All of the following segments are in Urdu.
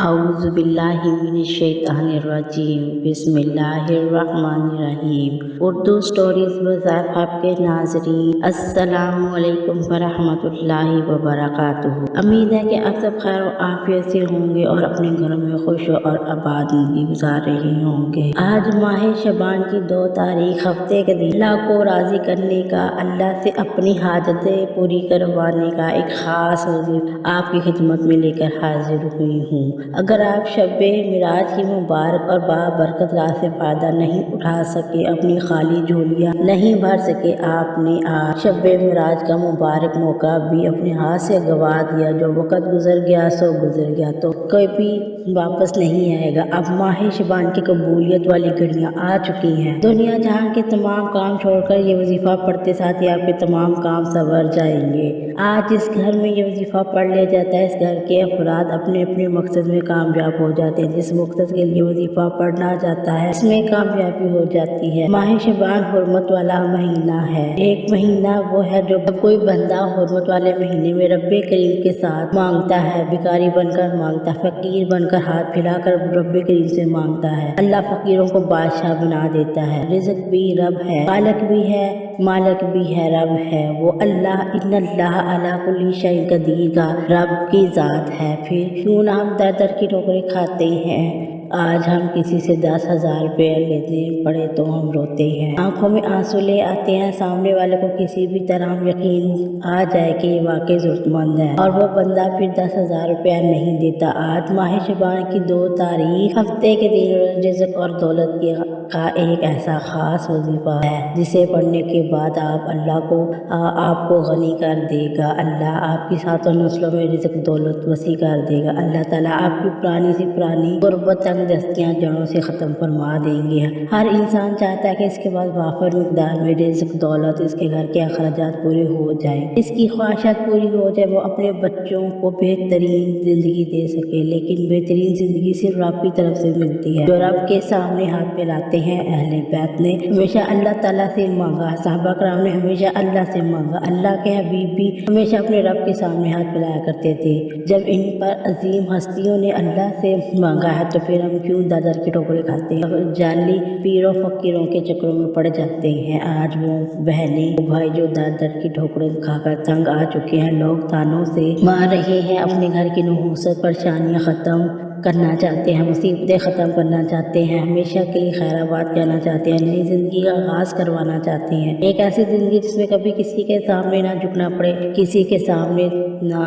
اعوذ باللہ من الشیطان الرجیم بسم اللہ الرحمن الرحیم۔ اردو سٹوریز بازار آپ کے ناظرین السلام علیکم ورحمۃ اللہ وبرکاتہ۔ امید ہے کہ آپ سب خیر و عافیت سے ہوں گے اور اپنے گھروں میں خوش اور آباد زندگی گزار رہے ہوں گے۔ آج ماہ شعبان کی 2 تاریخ ہفتے کے دن اللہ کو راضی کرنے کا، اللہ سے اپنی حاجتیں پوری کروانے کا ایک خاص وظیفہ آپ کی خدمت میں لے کر حاضر ہوئی ہوں۔ اگر آپ شب معراج کی مبارک اور بابرکت رات سے فائدہ نہیں اٹھا سکے، اپنی خالی جھولیاں نہیں بھر سکے، آپ نے آج شب معراج کا مبارک موقع بھی اپنے ہاتھ سے گوا دیا۔ جو وقت گزر گیا سو گزر گیا، تو کبھی واپس نہیں آئے گا۔ اب ماہ شعبان کی قبولیت والی گھڑیاں آ چکی ہیں۔ دنیا جہاں کے تمام کام چھوڑ کر یہ وظیفہ پڑھتے ساتھ ہی آپ کے تمام کام سنور جائیں گے۔ آج جس گھر میں یہ وظیفہ پڑھ لیا جاتا ہے، اس گھر کے افراد اپنے اپنے مقصد میں کامیاب ہو جاتے ہیں۔ جس مقصد کے لیے وظیفہ پڑھنا جاتا ہے، اس میں کامیابی ہو جاتی ہے۔ ماہ شعبان حرمت والا مہینہ ہے۔ ایک مہینہ وہ ہے جو کوئی بندہ حرمت والے مہینے میں رب کریم کے ساتھ مانگتا ہے، بھکاری بن کر مانگتا ہے، فقیر بن کر ہاتھ پھیلا کر رب کریم سے مانگتا ہے، اللہ فقیروں کو بادشاہ بنا دیتا ہے۔ رزق بھی رب ہے، خالق بھی ہے، مالک بھی ہے، رب ہے وہ اللہ۔ ان اللہ علی کل شیء قدیر کا رب کی ذات ہے۔ پھر کیوں نہ ہم در در کی ٹھوکریں کھاتے ہیں؟ آج ہم کسی سے 10,000 روپے لینے پڑے تو ہم روتے ہیں، آنکھوں میں آنسو لے آتے ہیں۔ سامنے والے کو کسی بھی طرح یقین آ جائے کہ یہ واقعی ضرورت مند ہے، اور وہ بندہ پھر 10,000 روپیہ نہیں دیتا۔ آج ماہ شعبان کی 2 تاریخ ہفتے کے دن رزق اور دولت کا ایک ایسا خاص وظیفہ ہے جسے پڑھنے کے بعد آپ کو غنی کر دے گا۔ اللہ آپ کی 7 نسلوں میں رزق دولت وسیع کر دے گا۔ اللہ تعالیٰ آپ کی پرانی سے پرانی غربت تنگ دستیاں جڑوں سے ختم فرما دیں گے۔ ہر انسان چاہتا ہے کہ اس کے بعد وافر مقدار میں رزق دولت، اس کے گھر کے اخراجات پورے ہو جائیں، اس کی خواہشات پوری ہو جائے، وہ اپنے بچوں کو بہترین زندگی دے سکے۔ لیکن بہترین زندگی صرف رب کی طرف سے ملتی ہے۔ جو رب کے سامنے ہاتھ پھیلاتے ہیں، اہل بیت نے ہمیشہ اللہ تعالیٰ سے مانگا، صحابہ کرام نے ہمیشہ اللہ سے مانگا، اللہ کے حبیب بھی ہمیشہ اپنے رب کے سامنے ہاتھ پھیلایا کرتے تھے۔ جب ان پر عظیم ہستیوں نے اللہ سے مانگا ہے تو پھر ہم کیوں در در کی ٹھوکریں کھاتے ہیں، جعلی پیروں فقیروں کے چکروں میں پڑ جاتے ہیں؟ آج وہ بہنیں وہ بھائی جو در در کی ٹھوکریں کھا کر تنگ آ چکے ہیں، لوگ تانوں سے مار رہے ہیں، اپنے گھر کی نحوست پریشانیاں ختم کرنا چاہتے ہیں، مصیبتیں ختم کرنا چاہتے ہیں، ہمیشہ کے لیے خیر آباد کہنا چاہتے ہیں، نئی زندگی کا آغاز کروانا چاہتے ہیں۔ ایک ایسی زندگی جس میں کبھی کسی کے سامنے نہ جھکنا پڑے، کسی کے سامنے نہ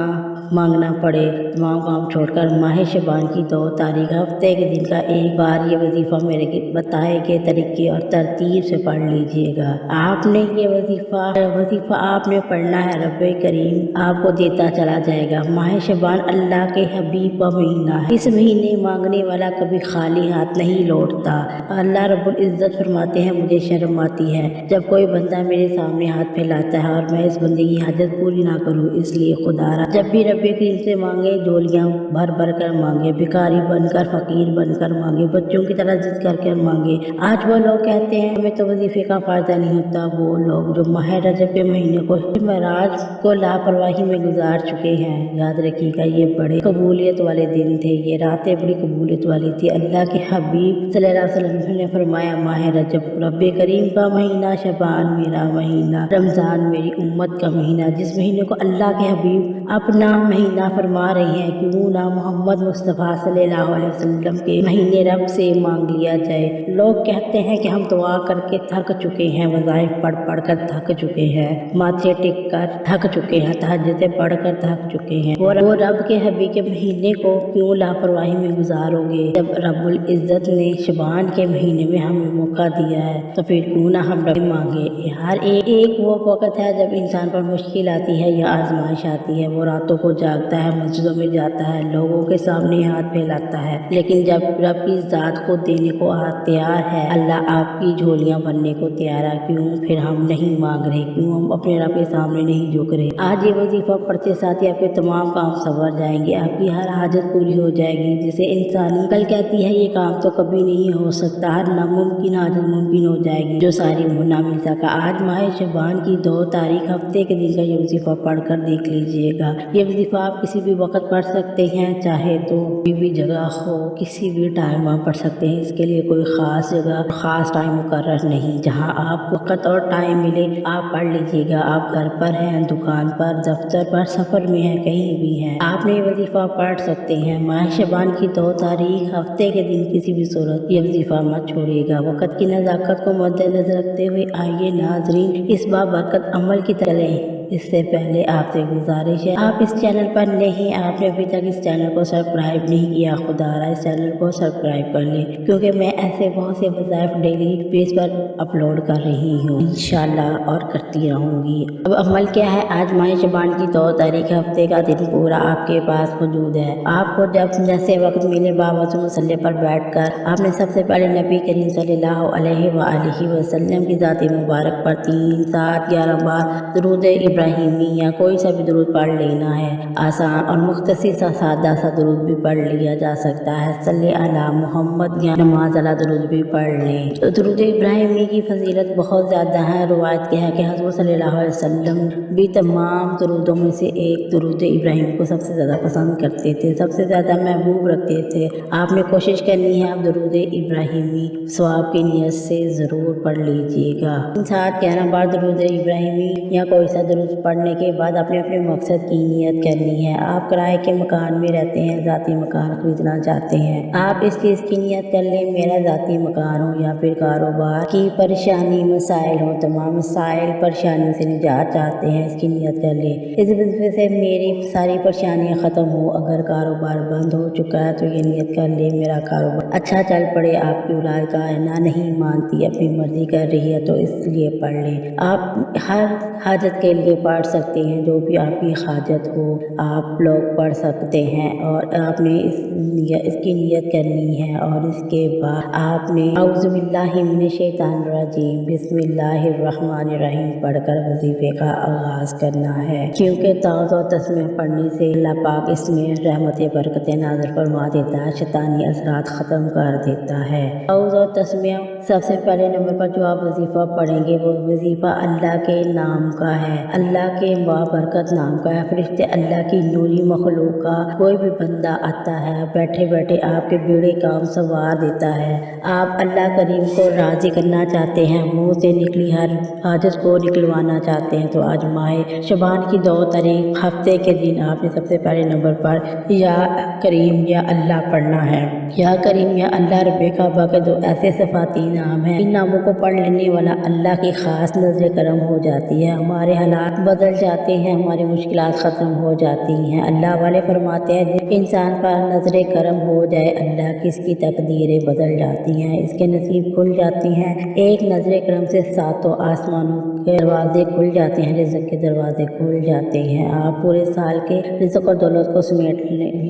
مانگنا پڑے۔ تمام کام چھوڑ کر ماہ شعبان کی 2 تاریخ ہفتے کے دن کا ایک بار یہ وظیفہ میرے بتائے گئے طریقے اور ترتیب سے پڑھ لیجئے گا۔ آپ نے یہ وظیفہ آپ نے پڑھنا ہے، رب کریم آپ کو دیتا چلا جائے گا۔ ماہ شعبان اللہ کے حبیب کا مہینہ ہے۔ اس مہینے مانگنے والا کبھی خالی ہاتھ نہیں لوٹتا۔ اللہ رب العزت فرماتے ہیں، مجھے شرم آتی ہے جب کوئی بندہ میرے سامنے ہاتھ پھیلاتا ہے اور میں اس بندے کی حاجت پوری نہ کروں، اس لیے خدا را جب بھی رب کریم سے مانگے، جھولیاں بھر بھر کر مانگے، بھکاری بن کر فقیر بن کر مانگے، بچوں کی طرح ضد کر کر مانگے۔ آج وہ لوگ کہتے ہیں ہمیں تو وظیفے کا فائدہ نہیں ہوتا، وہ لوگ جو ماہ رجب کے مہینے کو معراج کو لاپرواہی میں گزار چکے ہیں۔ یاد رکھیے گا، یہ بڑے قبولیت والے دن تھے، یہ راتیں بڑی قبولیت والی تھی۔ اللہ کے حبیب صلی اللہ علیہ وسلم نے فرمایا، ماہ رجب رب کریم کا مہینہ، شعبان میرا مہینہ، رمضان میری امت کا مہینہ۔ جس مہینے کو اللہ کے حبیب اپنا مہینہ فرما رہے ہیں، کیوں نہ محمد مصطفیٰ صلی اللہ علیہ وسلم کے مہینے رب سے مانگ لیا جائے۔ لوگ کہتے ہیں کہ ہم دعا کر کے تھک چکے ہیں، وظائف پڑھ پڑھ کر تھک چکے ہیں، ماتھے ٹک کر تھک چکے ہیں، تہجدیں پڑھ کر تھک چکے ہیں، وہ رب کے حبیب کے مہینے کو کیوں لاپرواہی میں گزارو گے؟ جب رب العزت نے شعبان کے مہینے میں ہمیں موقع دیا ہے تو پھر کیوں نہ ہم رب مانگے۔ ہر ایک وہ وقت ہے جب انسان پر مشکل آتی ہے یا آزمائش آتی ہے، وہ راتوں کو جاگتا ہے، مسجدوں میں جاتا ہے، لوگوں کے سامنے ہاتھ پھیلاتا ہے، لیکن جب رب کی ذات کو دینے کو تیار ہے، اللہ آپ کی جھولیاں بھرنے کو تیار ہے، کیوں پھر ہم نہیں مانگ رہے، کیوں ہم اپنے رب کے سامنے نہیں جھک رہے؟ آج یہ وظیفہ پڑھتے ساتھ ہی آپ کے تمام کام سنور جائیں گے، آپ کی ہر حاجت پوری ہو جائے گی۔ جسے انسانی کل کہتی ہے یہ کام تو کبھی نہیں ہو سکتا، ہر ناممکن حاجت ممکن ہو جائے گی جو ساری نہ مل سکا۔ آج ماہ شعبان کی 2 تاریخ ہفتے کے دن کا یہ وظیفہ پڑھ کر دیکھ لیجئے گا۔ گا۔ یہ وظیفہ آپ کسی بھی وقت پڑھ سکتے ہیں، چاہے تو کوئی بھی جگہ ہو، کسی بھی ٹائم آپ پڑھ سکتے ہیں۔ اس کے لیے کوئی خاص جگہ، خاص ٹائم مقرر نہیں، جہاں آپ وقت اور ٹائم ملے آپ پڑھ لیجیے گا۔ آپ گھر پر ہیں، دکان پر، دفتر پر، سفر میں ہیں، کہیں بھی ہیں، آپ نے یہ وظیفہ پڑھ سکتے ہیں۔ ماہ شعبان کی 2 تاریخ ہفتے کے دن کسی بھی صورت یہ وظیفہ مت چھوڑیے گا۔ وقت کی نزاکت کو مد نظر رکھتے ہوئے آئیے ناظرین اس بابرکت عمل کی چلیں۔ اس سے پہلے آپ سے گزارش ہے، آپ اس چینل پر نہیں، آپ نے ابھی تک اس چینل کو سبسکرائب نہیں کیا، خدا را اس چینل کو سبسکرائب کر لیں، کیونکہ میں ایسے بہت سے وظائف ڈیلی بیس پر اپلوڈ کر رہی ہوں انشاءاللہ، اور کرتی رہوں گی۔ اب عمل کیا ہے؟ آج ماہ شعبان کی 2 تاریخ ہفتے کا دن پورا آپ کے پاس موجود ہے۔ آپ کو جب جیسے وقت ملے باوضو مصلی پر بیٹھ کر آپ نے سب سے پہلے نبی کریم صلی اللہ علیہ وآلہ وسلم کی ذات مبارک پر 3، 7، 11 بار درود ابراہیمی یا کوئی سا بھی درود پڑھ لینا ہے۔ آسان اور مختصر سا سادہ سا درود بھی پڑھ لیا جا سکتا ہے۔ صلی علی محمد یا نماز علی درود بھی پڑھ لیں۔ درود ابراہیمی کی فضیلت بہت زیادہ ہے۔ روایت کیا ہے کہ حضور صلی اللہ علیہ وسلم بھی تمام درودوں میں سے ایک درود ابراہیم کو سب سے زیادہ پسند کرتے تھے، سب سے زیادہ محبوب رکھتے تھے۔ آپ نے کوشش کرنی ہے، آپ درود ابراہیمی ثواب کی نیت سے ضرور پڑھ لیجیے گا۔ 7، 11 بار درود ابراہیمی یا کوئی سا درود پڑھنے کے بعد آپ نے اپنے مقصد کی نیت کرنی ہے۔ آپ کرائے کے مکان میں رہتے ہیں، ذاتی مکان خریدنا چاہتے ہیں، آپ اس چیز کی نیت کر لیں، میرا ذاتی مکان ہو یا پھر کاروبار کی پریشانی مسائل ہو، تمام مسائل پریشانیوں سے نجات چاہتے ہیں، اس کی نیت کر لیں۔ اس وجہ سے میری ساری پریشانیاں ختم ہو۔ اگر کاروبار بند ہو چکا ہے تو یہ نیت کر لیں میرا کاروبار اچھا چل پڑے۔ آپ کی اولاد کائنہ نہیں مانتی، اپنی مرضی کر رہی ہے، تو اس لیے پڑھ لیں۔ آپ ہر حاجت کے لیے پڑھ سکتے ہیں، جو بھی آپ کی حاجت ہو آپ لوگ پڑھ سکتے ہیں، اور آپ نے اس کی نیت کرنی ہے، اور اس کے بعد آپ نے اعوذ باللہ من الشیطان الرجیم بسم اللہ الرحمن الرحیم پڑھ کر وظیفے کا آغاز کرنا ہے، کیونکہ تعوذ و تسمیہ پڑھنے سے اللہ پاک اس میں رحمت برکت نازل فرما دیتا ہے، شیطانی اثرات ختم کر دیتا ہے۔ تعوذ و تسمیہ سب سے پہلے نمبر پر جو آپ وظیفہ پڑھیں گے وہ وظیفہ اللہ کے نام کا ہے، اللہ کے بابرکت نام کا ہے۔ فرشتے اللہ کی نوری مخلوق کا کوئی بھی بندہ آتا ہے، بیٹھے بیٹھے آپ کے بیڑے کام سنوار دیتا ہے۔ آپ اللہ کریم کو راضی کرنا چاہتے ہیں، منہ سے نکلی ہر حاجت کو نکلوانا چاہتے ہیں، تو آج ماہ شعبان کی 2 تاریخ ہفتے کے دن آپ نے سب سے پہلے نمبر پر یا کریم یا اللہ پڑھنا ہے۔ یا کریم یا اللہ رب کعبہ کے 2 ایسے صفاتی نام ہیں، ان ناموں کو پڑھ لینے والا اللہ کی خاص نظر کرم ہو جاتی ہے، ہمارے حالات بدل جاتے ہیں، ہماری مشکلات ختم ہو جاتی ہیں۔ اللہ والے فرماتے ہیں جب انسان پر نظر کرم ہو جائے اللہ کی، اس کی تقدیریں بدل جاتی ہیں، اس کے نصیب کھل جاتی ہیں۔ ایک نظر کرم سے 7 آسمانوں کے دروازے کھل جاتے ہیں، رزق کے دروازے کھل جاتے ہیں۔ آپ پورے سال کے رزق اور دولت کو سمیٹ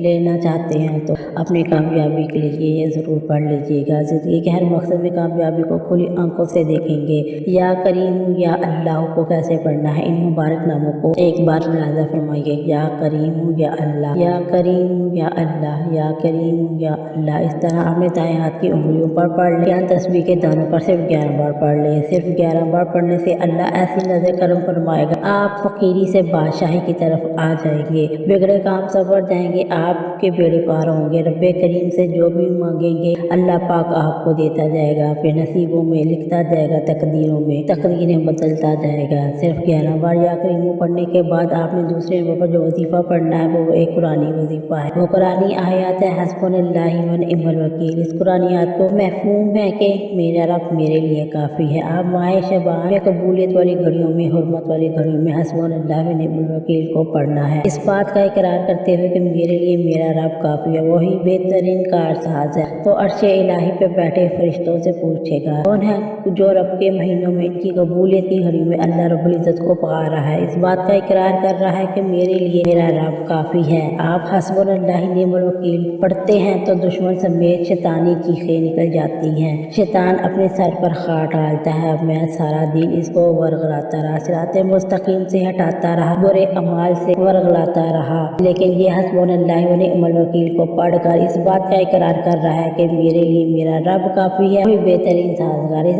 لینا چاہتے ہیں تو اپنی کامیابی کے لیے یہ ضرور پڑھ لیجیے گا۔ زندگی کے ہر مقصد میں کامیابی کو کھلی آنکھوں سے دیکھیں گے۔ یا کریم یا اللہ کو کیسے پڑھنا ہے؟ ان مبارک ناموں کو ایک بار ملاحظہ فرمائیے، یا کریم یا اللہ، یا کریم یا اللہ، یا کریم یا اللہ۔ اس طرح آپ نے دائیں ہاتھ کی انگلیوں پر پڑھ لیں یا تسبیح کے دانوں پر صرف 11 بار پڑھ لیں۔ صرف 11 بار پڑھنے سے اللہ ایسی نظر کرم فرمائے گا، آپ فقیری سے بادشاہی کی طرف آ جائیں گے، بگڑے کام سنور جائیں گے، آپ کے بیڑے پار ہوں گے۔ رب کریم سے جو بھی مانگیں گے اللہ پاک آپ کو دیتا جائے گا، پھر نصیبوں میں لکھتا جائے گا، تقدیروں میں تقدیریں بدلتا جائے گا۔ صرف 11 بار یا کریم پڑھنے کے بعد آپ نے دوسرے نمبر پر جو وظیفہ پڑھنا ہے وہ ایک قرآنی وظیفہ ہے، وہ قرآنی آیات ہے، حسبنا اللہ ونعم الوکیل۔ اس قرآنی آیت کو مفہوم ہے کہ میرا رب میرے لیے کافی ہے۔ آپ ماہ شعبان میں قبولیت والی گھڑیوں میں، حرمت والی گھڑیوں میں حسبنا اللہ ونعم الوکیل کو پڑھنا ہے، اس بات کا اقرار کرتے ہوئے کہ میرے لیے میرا رب کافی ہے، وہی بہترین کارساز ہے۔ تو عرش الہی پہ بیٹھے فرشتوں سے پوچھے گا کون ہے جو رب کے مہینوں میں ان کی قبولیت کی گھڑی میں اللہ رب العزت کو پا رہا ہے، اس بات کا اقرار کر رہا ہے کہ میرے لیے میرا رب کافی ہے۔ آپ حسبنا اللہ نعم الوکیل پڑھتے ہیں تو دشمن سمیت شیطانی چیخیں نکل جاتی ہیں، شیطان اپنے سر پر خار ڈالتا ہے۔ اب میں سارا دن اس کو ورغلاتا رہا، صراط مستقیم سے ہٹاتا رہا، برے اعمال سے ورغلاتا رہا، لیکن یہ حسبنا اللہ ونعم الوکیل کو پڑھ کر اس بات کا اقرار کر رہا ہے کہ میرے لیے میرا رب کافی ہے، کوئی بہترین سازگار۔ اس